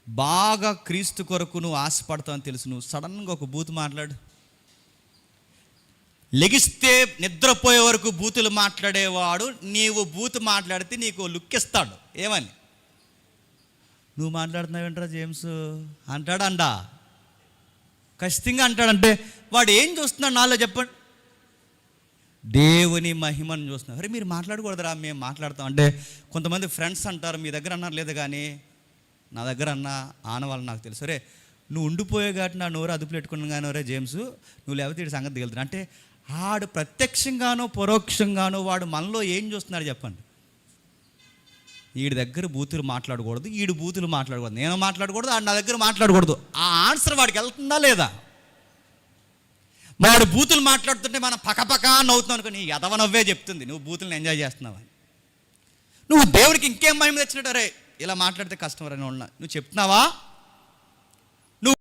బాగా క్రీస్తు కొరకు నువ్వు ఆశపడతావు అని తెలుసు, నువ్వు సడన్గా ఒక బూతు మాట్లాడు. లెగిస్తే నిద్రపోయే వరకు బూతులు మాట్లాడేవాడు నీవు బూతు మాట్లాడితే నీకు లుక్ ఇస్తాడు. ఏమని? నువ్వు మాట్లాడుతున్నావేంట్రా జేమ్స్ అంటాడండా, ఖచ్చితంగా అంటాడంటే వాడు ఏం చూస్తున్నాడు నాలో చెప్పండి? దేవుని మహిమను చూస్తున్నాడు. అరే మీరు మాట్లాడకూడదురా, మేము మాట్లాడతాం అంటే కొంతమంది ఫ్రెండ్స్ అంటారు, మీ దగ్గర అన్నారు లేదు కానీ నా దగ్గర అన్న ఆనవాళ్ళు నాకు తెలుసు. అరే నువ్వు ఉండిపోయే కాబట్టి నా నోరు అదుపు పెట్టుకున్నాను కానీ ఒరే జేమ్స్ నువ్వు లేకపోతే వీడి సంగతి దిగులుతున్నా అంటే ఆడు ప్రత్యక్షంగానో పరోక్షంగానో వాడు మనలో ఏం చూస్తున్నాడు చెప్పండి? వీడి దగ్గర బూతులు మాట్లాడకూడదు, వీడు బూతులు మాట్లాడకూడదు, నేను మాట్లాడకూడదు, ఆడు నా దగ్గర మాట్లాడకూడదు. ఆ ఆన్సర్ వాడికి వెళ్తుందా లేదా? వాడు బూతులు మాట్లాడుతుంటే మనం పక్కపక్క నవ్వుతున్నావు అనుకో, నీ ఎదవ నవ్వే చెప్తుంది నువ్వు బూతులను ఎంజాయ్ చేస్తున్నావు అని. నువ్వు దేవుడికి ఇంకేం మహిమ తెచ్చినట్టు, అరే ఇలా మాట్లాడితే కష్టం రా నువ్వు చెప్తున్నావా?